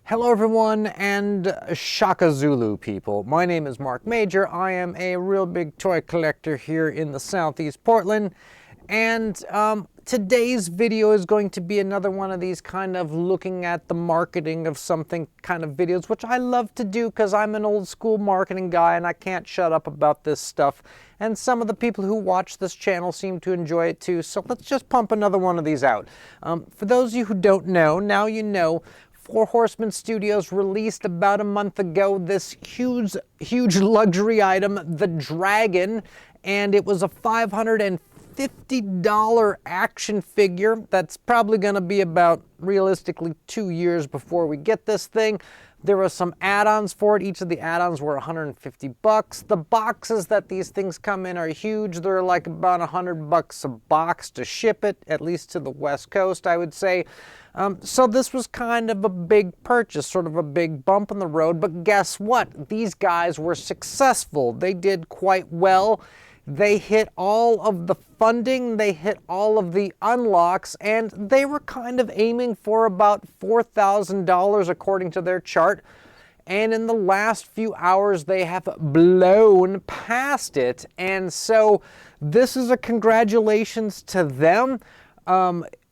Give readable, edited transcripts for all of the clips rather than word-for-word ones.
Hello everyone and Shaka Zulu people. My name is Mark Major. I am a real big toy collector here in the Southeast Portland, and today's video is going to be another one of these kind of looking at the marketing of something kind of videos, which I love to do because I'm an old school marketing guy and I can't shut up about this stuff. And some of the people who watch this channel seem to enjoy it too, so let's just pump another one of these out. For those of you who don't know, now you know. Horsemen Studios released about a month ago this huge luxury item, the Dragon, and it was a $550 action figure. That's probably going to be about, realistically, 2 years before we get this thing. There were some add-ons for it. Each of the add-ons were $150. The boxes that these things come in are huge. They're like about $100 a box to ship it, at least to the West Coast, I would say. So this was kind of a big purchase, sort of a big bump in the road. But guess what? These guys were successful. They did quite well. They hit all of the funding, they hit all of the unlocks, and they were kind of aiming for about $4,000 according to their chart. And in the last few hours, they have blown past it. And so this is a congratulations to them.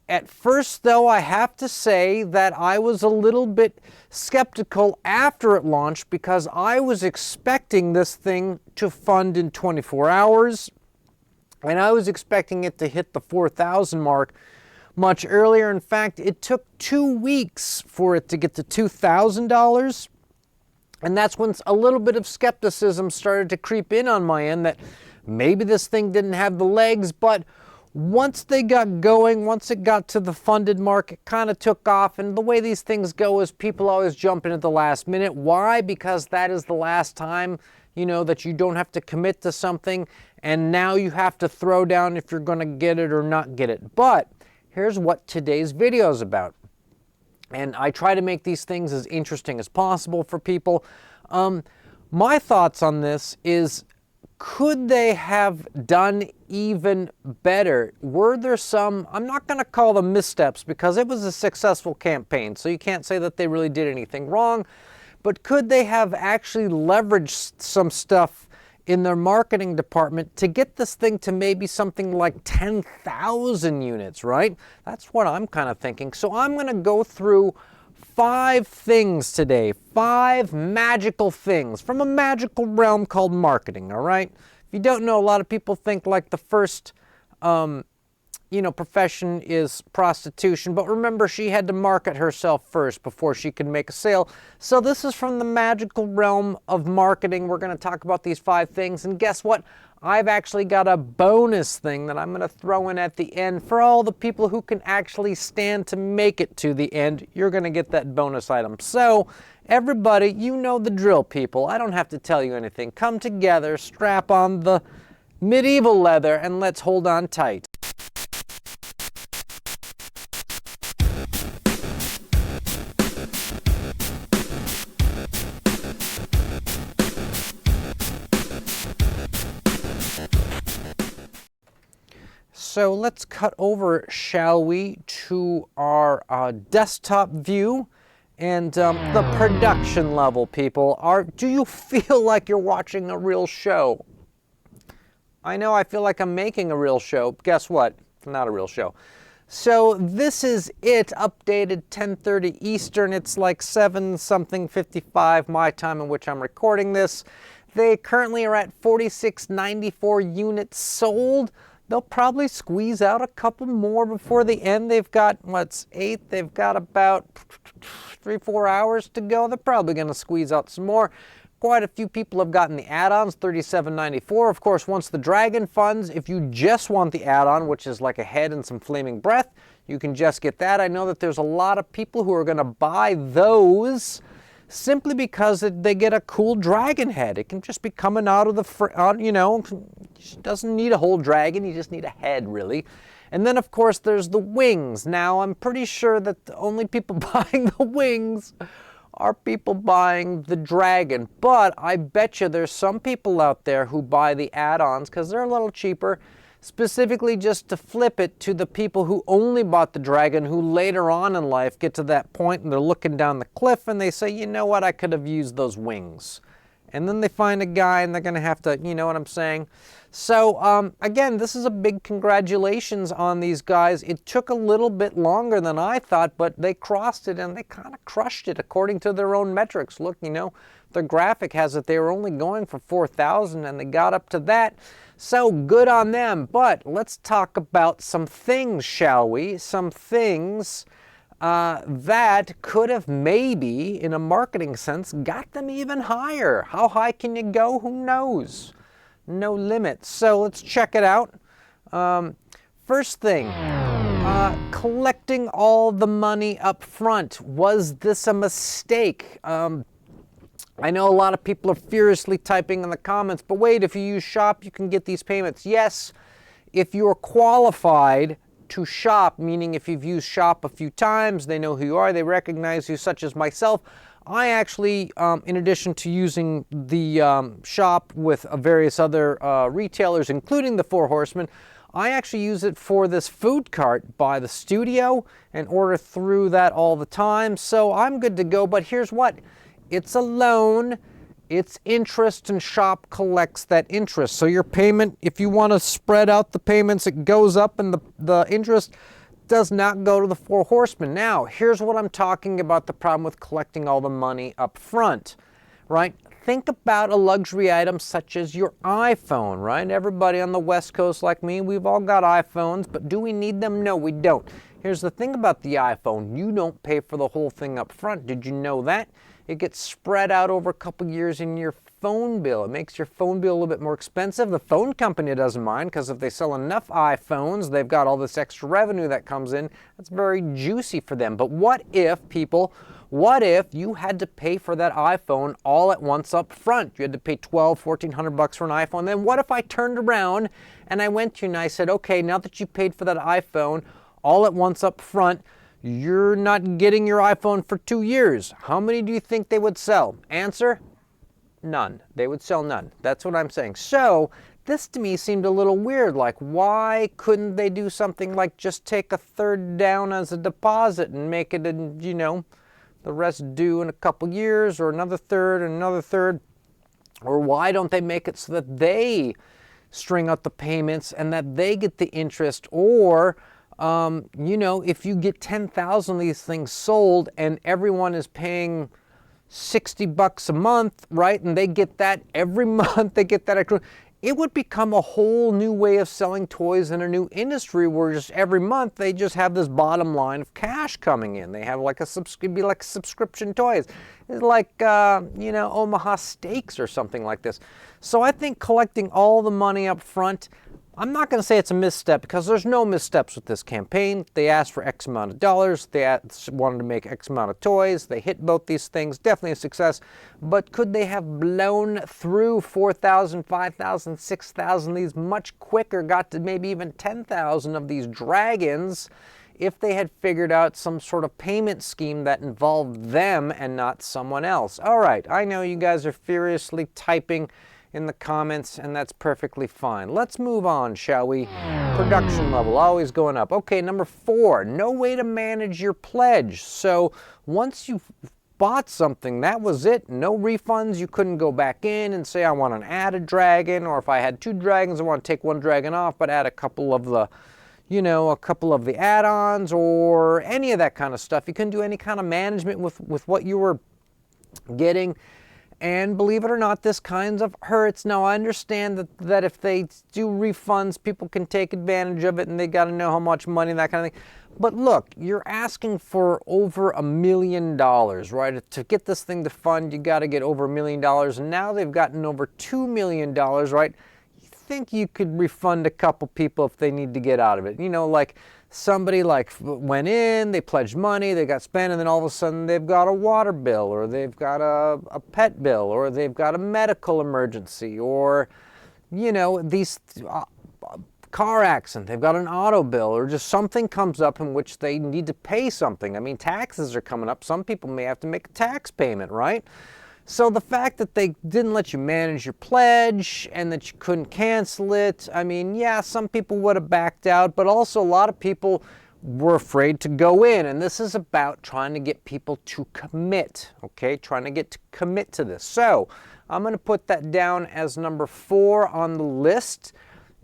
At first, though, I have to say that I was a little bit skeptical after it launched because I was expecting this thing to fund in 24 hours, and I was expecting it to hit the 4,000 mark much earlier. In fact, it took 2 weeks for it to get to $2,000, and that's when a little bit of skepticism started to creep in on my end that maybe this thing didn't have the legs. But once they got going, once it got to the funded mark, it kind of took off. And the way these things go is people always jump in at the last minute. Why? Because that is the last time, you know, that you don't have to commit to something. And now you have to throw down if you're going to get it or not get it. But here's what today's video is about. And I try to make these things as interesting as possible for people. My thoughts on this is, could they have done even better? Were there some, I'm not going to call them missteps because it was a successful campaign, so you can't say that they really did anything wrong, but could they have actually leveraged some stuff in their marketing department to get this thing to maybe something like 10,000 units, right? That's what I'm kind of thinking. So I'm going to go through 5 things today, 5 magical things from a magical realm called marketing, all right? If you don't know, a lot of people think like the first, profession is prostitution, but remember, she had to market herself first before she could make a sale. So this is from the magical realm of marketing. We're going to talk about these 5 things, and guess what? I've actually got a bonus thing that I'm going to throw in at the end for all the people who can actually stand to make it to the end. You're going to get that bonus item. So everybody, you know the drill, people. I don't have to tell you anything. Come together, strap on the medieval leather, and let's hold on tight. So let's cut over, shall we, to our desktop view and the production level, people. Do you feel like you're watching a real show? I know I feel like I'm making a real show. Guess what? Not a real show. So this is it, updated 10:30 Eastern. It's like 7-something 55 my time in which I'm recording this. They currently are at 4,694 units sold. They'll probably squeeze out a couple more before the end. They've got, what's 8? They've got about 3-4 hours to go. They're probably going to squeeze out some more. Quite a few people have gotten the add-ons, $37.94. Of course, once the Dragon funds, if you just want the add-on, which is like a head and some flaming breath, you can just get that. I know that there's a lot of people who are going to buy those simply because they get a cool dragon head. It can just be coming out of the, doesn't need a whole dragon, you just need a head, really. And then, of course, there's the wings. Now, I'm pretty sure that the only people buying the wings are people buying the dragon. But I bet you there's some people out there who buy the add-ons because they're a little cheaper. specifically just to flip it to the people who only bought the dragon, who later on in life get to that point and they're looking down the cliff and they say, you know what, I could have used those wings. And then they find a guy and they're going to have to, you know what I'm saying? So, again, this is a big congratulations on these guys. It took a little bit longer than I thought, but they crossed it and they kind of crushed it according to their own metrics. Look, you know, the graphic has it they were only going for 4,000 and they got up to that. So good on them. But let's talk about some things, shall we? Some things that could have maybe, in a marketing sense, got them even higher. How high can you go? Who knows? No limit. So let's check it out. First thing, collecting all the money up front. Was this a mistake? I know a lot of people are furiously typing in the comments, but wait, if you use Shop, you can get these payments. Yes, if you're qualified to Shop, meaning if you've used Shop a few times, they know who you are, they recognize you, such as myself. I actually, in addition to using the Shop with various other retailers, including the Four Horsemen, I actually use it for this food cart by the studio and order through that all the time. So I'm good to go, but here's what. It's a loan. It's interest, and Shop collects that interest. So your payment, if you want to spread out the payments, it goes up, and the interest does not go to the Four Horsemen. Now, here's what I'm talking about, the problem with collecting all the money up front, right? Think about a luxury item such as your iPhone, right? Everybody on the West Coast like me, we've all got iPhones, but do we need them? No, we don't. Here's the thing about the iPhone. You don't pay for the whole thing up front. Did you know that? It gets spread out over a couple years in your phone bill. It makes your phone bill a little bit more expensive. The phone company doesn't mind, because if they sell enough iPhones, they've got all this extra revenue that comes in. That's very juicy for them. But what if, people, what if you had to pay for that iPhone all at once up front? You had to pay $1,200-$1,400 for an iPhone. Then what if I turned around and I went to you and I said, okay, now that you paid for that iPhone all at once up front, you're not getting your iPhone for 2 years. How many do you think they would sell? Answer, none. They would sell none. That's what I'm saying. So this to me seemed a little weird. Like, why couldn't they do something like just take a third down as a deposit and make it, you know, the rest due in a couple years, or another third and another third? Or why don't they make it so that they string out the payments and that they get the interest? Or you know, if you get 10,000 of these things sold and everyone is paying $60 a month, right? And they get that every month, they get that extra. It would become a whole new way of selling toys in a new industry, where just every month they just have this bottom line of cash coming in. They have like it'd be like subscription toys. It's like, you know, Omaha Steaks or something like this. So I think collecting all the money up front, I'm not going to say it's a misstep, because there's no missteps with this campaign. They asked for X amount of dollars. They wanted to make X amount of toys. They hit both these things. Definitely a success. But could they have blown through 4,000, 5,000, 6,000 these much quicker, got to maybe even 10,000 of these dragons, if they had figured out some sort of payment scheme that involved them and not someone else? All right, I know you guys are furiously typing in the comments, and that's perfectly fine. Let's move on, shall we? Production level, always going up. Okay, number 4, no way to manage your pledge. So once you bought something, that was it. No refunds. You couldn't go back in and say, I want to add a dragon, or if I had 2 dragons, I want to take 1 dragon off, but add a couple of the, you know, a couple of the add-ons, or any of that kind of stuff. You couldn't do any kind of management with what you were getting. And believe it or not, this kind of hurts. Now, I understand that if they do refunds, people can take advantage of it, and they got to know how much money, that kind of thing. But look, you're asking for over $1 million, right? To get this thing to fund, you got to get over $1 million. And now they've gotten over $2 million, right? You think you could refund a couple people if they need to get out of it. You know, like somebody like went in, they pledged money, they got spent, and then all of a sudden they've got a water bill, or they've got a pet bill, or they've got a medical emergency, or, you know, these car accident, they've got an auto bill, or just something comes up in which they need to pay something. I mean, taxes are coming up. Some people may have to make a tax payment, right? So the fact that they didn't let you manage your pledge and that you couldn't cancel it, I mean, yeah, some people would have backed out, but also a lot of people were afraid to go in. And this is about trying to get people to commit, okay? Trying to get to commit to this. So I'm going to put that down as number 4 on the list.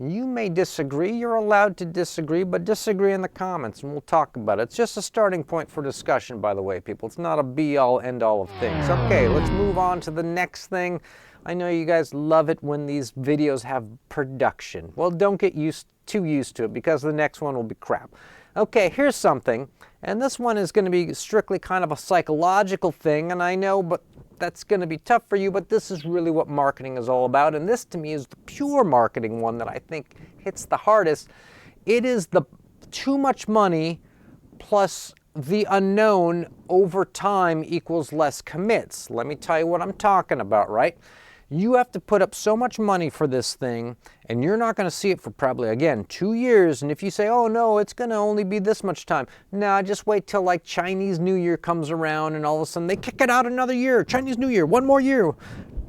You may disagree. You're allowed to disagree, but disagree in the comments and we'll talk about it. It's just a starting point for discussion, by the way, people. It's not a be-all, end-all of things. Okay, let's move on to the next thing. I know you guys love it when these videos have production. Well, don't get too used to it because the next one will be crap. Okay, here's something, and this one is going to be strictly kind of a psychological thing, and I know, but that's going to be tough for you, but this is really what marketing is all about, and this to me is the pure marketing one that I think hits the hardest. It is the too much money plus the unknown over time equals less commits. Let me tell you what I'm talking about, right? You have to put up so much money for this thing, and you're not going to see it for probably, again, 2 years. And if you say, oh, no, it's going to only be this much time. Nah, just wait till, like, Chinese New Year comes around, and all of a sudden they kick it out another year. Chinese New Year, 1 more year.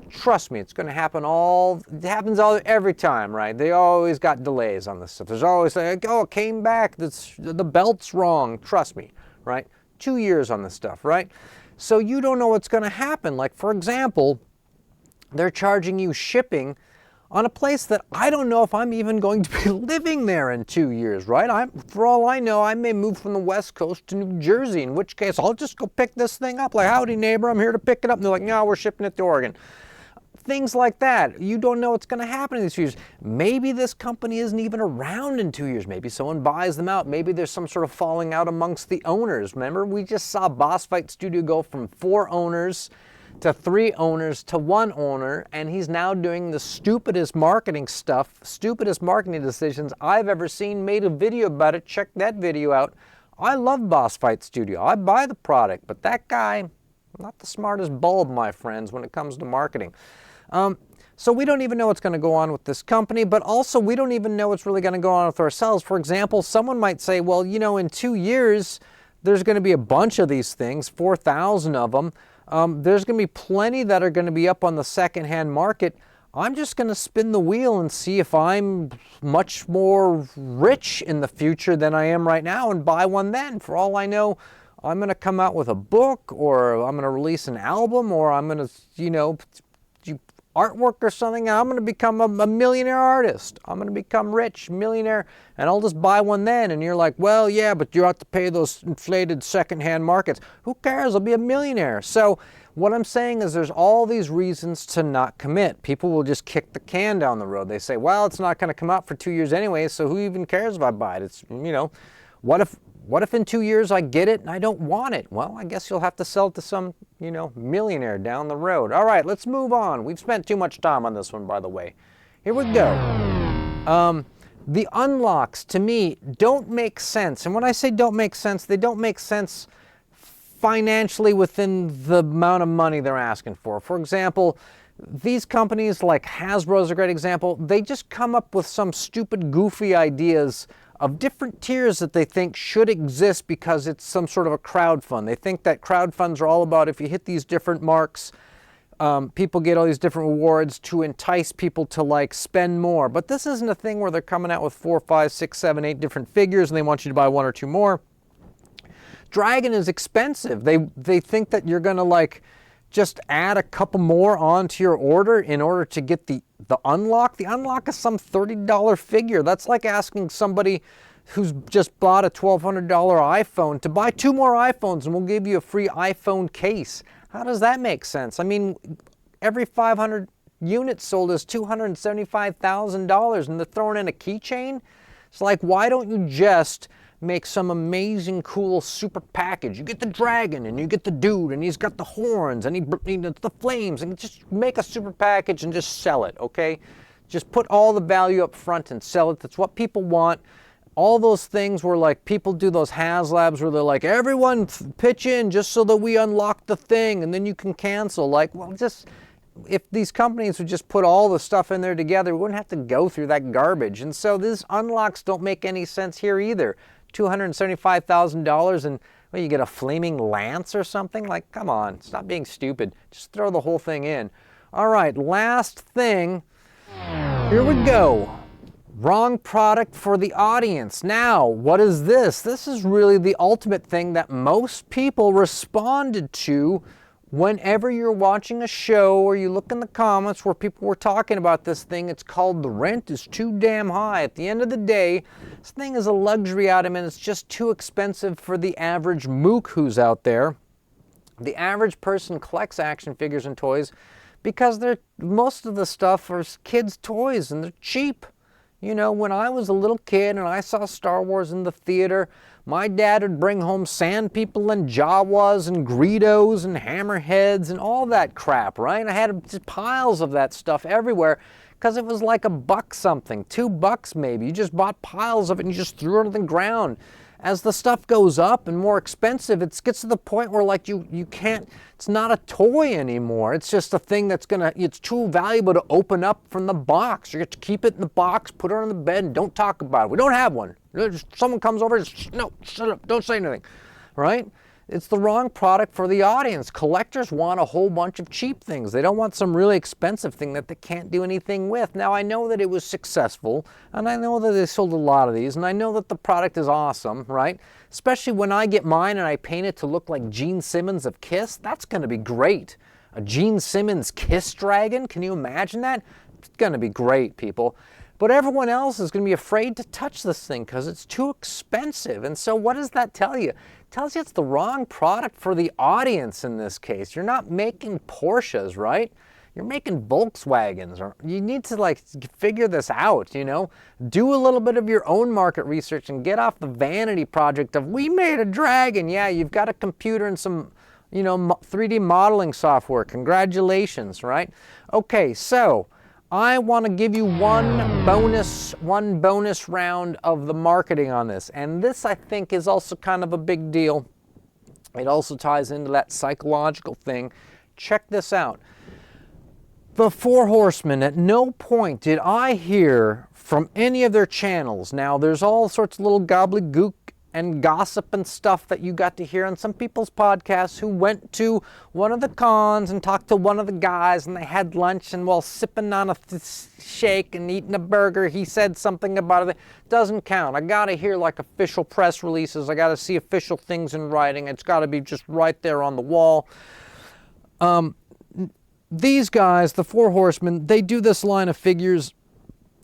Trust me, it's going to happen it happens every time, right? They always got delays on this stuff. There's always like, oh, it came back. The belt's wrong. Trust me, right? 2 years on this stuff, right? So you don't know what's going to happen. Like, for example, they're charging you shipping on a place that I don't know if I'm even going to be living there in 2 years, right? For all I know, I may move from the West Coast to New Jersey, in which case I'll just go pick this thing up. Like, howdy, neighbor, I'm here to pick it up. And they're like, no, we're shipping it to Oregon. Things like that. You don't know what's going to happen in these years. Maybe this company isn't even around in 2 years. Maybe someone buys them out. Maybe there's some sort of falling out amongst the owners. Remember, we just saw Boss Fight Studio go from 4 owners to 3 owners to 1 owner, and he's now doing the stupidest marketing stuff, stupidest marketing decisions I've ever seen. Made a video about it. Check that video out. I love Boss Fight Studio. I buy the product, but that guy, not the smartest bulb, my friends, when it comes to marketing. So we don't even know what's going to go on with this company, but also we don't even know what's really going to go on with ourselves. For example, someone might say, well, you know, in 2 years, there's going to be a bunch of these things, 4,000 of them. There's going to be plenty that are going to be up on the secondhand market. I'm just going to spin the wheel and see if I'm much more rich in the future than I am right now and buy one then. For all I know, I'm going to come out with a book, or I'm going to release an album, or I'm going to, you know, do artwork or something. I'm going to become a millionaire artist. I'm going to become rich, millionaire, and I'll just buy one then. And you're like, well, yeah, but you have to pay those inflated secondhand markets. Who cares? I'll be a millionaire. So what I'm saying is there's all these reasons to not commit. People will just kick the can down the road. They say, well, it's not going to come out for 2 years anyway, so who even cares if I buy it? It's, you know, what if in 2 years I get it and I don't want it? Well, I guess you'll have to sell it to some, you know, millionaire down the road. All right, let's move on. We've spent too much time on this one, by the way. Here we go. The unlocks, to me, don't make sense. And when I say don't make sense, they don't make sense financially within the amount of money they're asking for. For example, these companies like Hasbro is a great example. They just come up with some stupid, goofy ideas of different tiers that they think should exist because it's some sort of a crowd fund. They think that crowd funds are all about if you hit these different marks, people get all these different rewards to entice people to like spend more. But this isn't a thing where they're coming out with 4, 5, 6, 7, 8 different figures and they want you to buy 1 or 2 more. Dragon is expensive. They think that you're gonna like just add a couple more onto your order in order to get the unlock. The unlock is some $30 figure. That's like asking somebody who's just bought a $1,200 iPhone to buy 2 more iPhones and we'll give you a free iPhone case. How does that make sense? I mean, every 500 units sold is $275,000 and they're throwing in a keychain. It's like, why don't you just make some amazing, cool, super package? You get the dragon, and you get the dude, and he's got the horns, and he the flames, and just make a super package and just sell it, okay? Just put all the value up front and sell it. That's what people want. All those things where, like, people do those HasLabs where they're like, everyone pitch in just so that we unlock the thing, and then you can cancel. Like, well, just if these companies would just put all the stuff in there together, we wouldn't have to go through that garbage. And so these unlocks don't make any sense here either. $275,000, and Well, you get a flaming lance or something? Like, come on, stop being stupid. Just throw the whole thing in. All right, last thing. Here we go. Wrong product for the audience. Now, what is this? This is really the ultimate thing that most people responded to whenever you're watching a show or you look in the comments where people were talking about this thing. It's called the rent is too damn high. At the end of the day, this thing is a luxury item and it's just too expensive for the average mook who's out there. The average person collects action figures and toys because most of the stuff are kids' toys and they're cheap. You know, when I was a little kid and I saw Star Wars in the theater, my dad would bring home sand people and Jawas and Greedos and Hammerheads and all that crap, right? I had just piles of that stuff everywhere because it was like $1 something, $2 maybe. You just bought piles of it and you just threw it on the ground. As the stuff goes up and more expensive, it gets to the point where like you can't, it's not a toy anymore. It's just a thing that's it's too valuable to open up from the box. You get to keep it in the box, put it on the bed, and don't talk about it. We don't have one. Someone comes over, no, shut up, don't say anything, right? It's the wrong product for the audience. Collectors want a whole bunch of cheap things. They don't want some really expensive thing that they can't do anything with. Now, I know that it was successful, and I know that they sold a lot of these, and I know that the product is awesome, right? Especially when I get mine and I paint it to look like GENE Simmons of KISS. That's going to be great. A GENE Simmons KISS dragon? Can you imagine that? It's going to be great, people. But everyone else is going to be afraid to touch this thing because it's too expensive. And so what does that tell you? It tells you it's the wrong product for the audience in this case. You're not making Porsches, right? You're making Volkswagens. Or you need to like figure this out, you know? Do a little bit of your own market research and get off the vanity project of we made a dragon. Yeah, you've got a computer and some, you know, 3D modeling software. Congratulations, right? Okay, so I want to give you one bonus round of the marketing on this. And this, I think, is also kind of a big deal. It also ties into that psychological thing. Check this out. The Four Horsemen, at no point did I hear from any of their channels. Now, there's all sorts of little gobbledygook and gossip and stuff that you got to hear on some people's podcasts who went to one of the cons and talked to one of the guys and they had lunch, and while sipping on a shake and eating a burger, he said something about it. Doesn't count. I got to hear like official press releases. I got to see official things in writing. It's got to be just right there on the wall. These guys, the Four Horsemen, they do this line of figures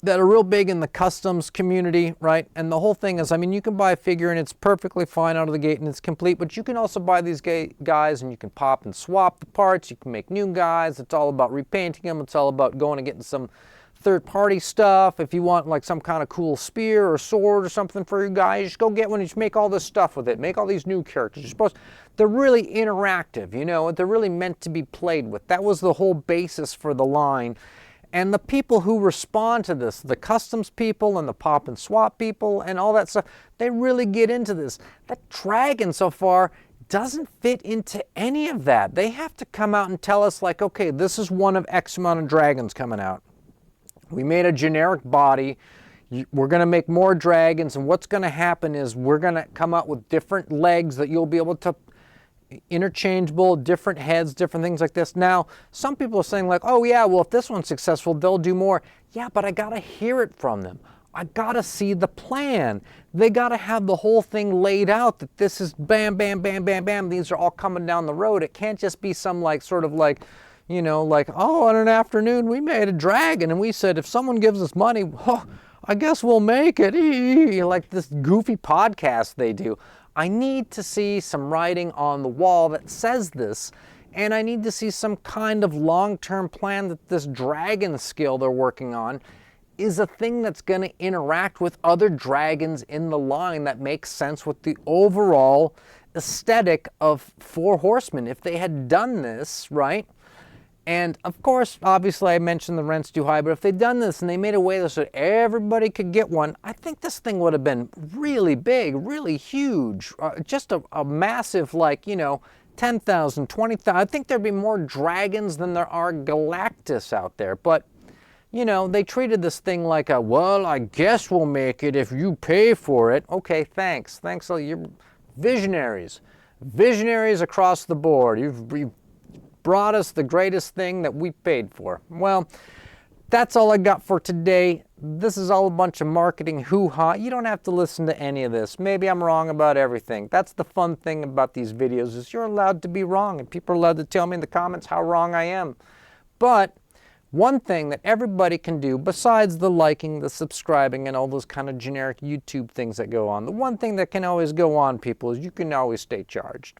that are real big in the customs community, right? And the whole thing is, I mean, you can buy a figure and it's perfectly fine out of the gate and it's complete, but you can also buy these guys and you can pop and swap the parts. You can make new guys. It's all about repainting them. It's all about going and getting some third-party stuff. If you want like some kind of cool spear or sword or something for your guy, you just go get one and just make all this stuff with it. Make all these new characters. They're really interactive, you know? They're really meant to be played with. That was the whole basis for the line. And the people who respond to this, the customs people and the pop and swap people and all that stuff, they really get into this. That dragon so far doesn't fit into any of that. They have to come out and tell us like, okay, this is one of X amount of dragons coming out. We made a generic body. We're going to make more dragons, and what's going to happen is we're going to come out with different legs that you'll be able to interchangeable, different heads, different things like this. Now, some people are saying like, oh yeah, well, if this one's successful, they'll do more. Yeah, but I got to hear it from them. I got to see the plan. They got to have the whole thing laid out that this is bam, bam, bam, bam, bam. These are all coming down the road. It can't just be some like sort of like, you know, like, oh, on an afternoon we made a dragon and we said if someone gives us money, oh, I guess we'll make it. Like this goofy podcast they do. I need to see some writing on the wall that says this, and I need to see some kind of long-term plan that this dragon skill they're working on is a thing that's going to interact with other dragons in the line that makes sense with the overall aesthetic of Four Horsemen. If they had done this, right? And of course, obviously I mentioned the rent's too high, but if they'd done this and they made a way so everybody could get one, I think this thing would have been really big, really huge. Just a massive, like, you know, 10,000, 20,000. I think there'd be more dragons than there are Galactus out there. But, you know, they treated this thing like a, well, I guess we'll make it if you pay for it. Okay, thanks. Thanks, you're visionaries. Visionaries across the board. You've brought us the greatest thing that we paid for. Well, that's all I got for today. This is all a bunch of marketing hoo-ha. You don't have to listen to any of this. Maybe I'm wrong about everything. That's the fun thing about these videos, is you're allowed to be wrong, and people are allowed to tell me in the comments how wrong I am. But one thing that everybody can do, besides the liking, the subscribing, and all those kind of generic YouTube things that go on, the one thing that can always go on, people, is you can always stay charged.